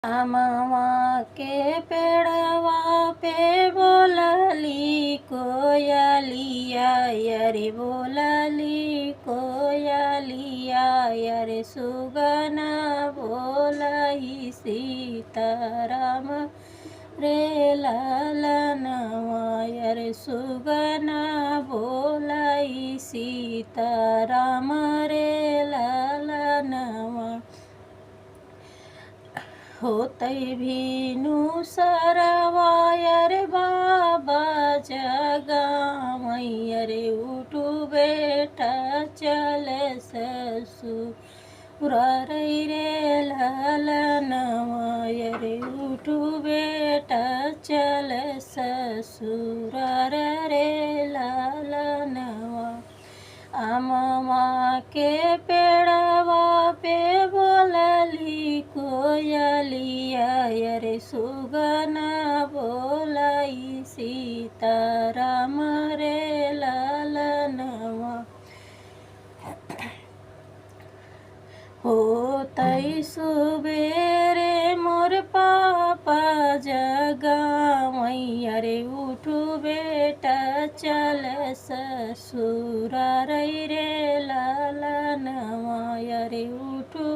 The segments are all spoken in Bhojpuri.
आमवा के पेड़वा पे बोलली कोयलिया यरे बोलली कोयलिया यरे सुगना बोलही सीताराम रे लालनवा यरे सुगना बोलही सीताराम रे लालनवा होतई भीनु सरवा रे बाबा जगावई रे उठू बेटा चल ससुर रे लालनवा रे उठू बेटा चल ससुर रे लालनवा आमवा के पेड़वा पे बोलली कोयलिया रे सुगना बोलई सीताराम रे लालनवा होतई सुबेरे मोर पापा जगावई रे उठू बेटा चल ससुर रे लालनवा रे उठू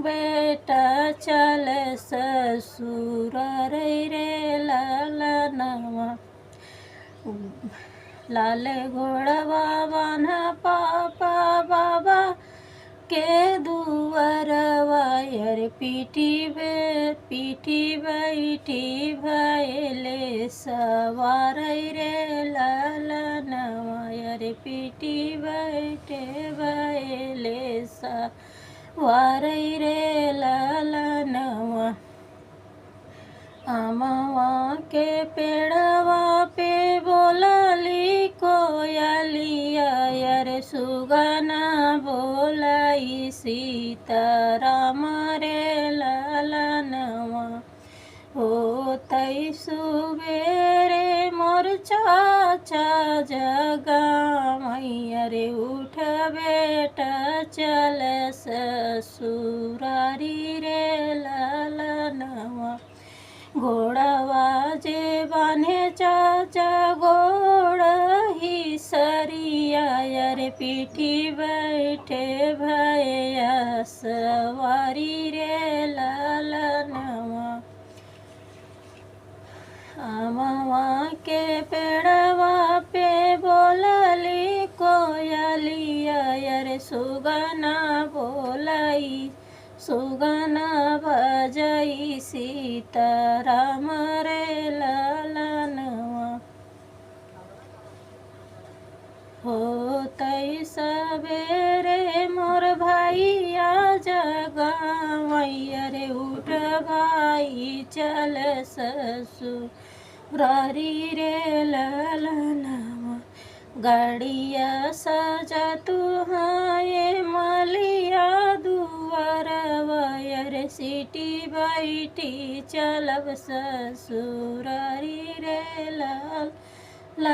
बेटा चल ससुर रे लालनवा लाल घोड़वा बान्हा पापा बाबा के दुआरवा रे पीठी बैठी भैले सवार रे लालनवा रे पीठी बैठे भैले सवार रे लालनवा आमवा के पेड़वा पे बोलली कोयलिया रे सुगना बोलई सीताराम रे लालनवा होतई सुबेरे मोर चाचा जगावई रे उठ बेटा चल ससुरारी रे लालनवा घोड़वा जे बान्हे चाचा घोड़ ही सरिया रे पीठी बैठे भैया सवारी रे लालनवा आमवा के पेड़वा पे बोलली कोयलिया रे सुगना बोलई सुगना बजई सीताराम रे लालनवा होतई सबेरे मोर भाइया जगावई रे उठ भाई चल ससुरारी रे लालनवा गाड़िया सजा तू हाय मालिया दुआरवा रे सीटी बैठी चलब ससुरारी रे लालनवा।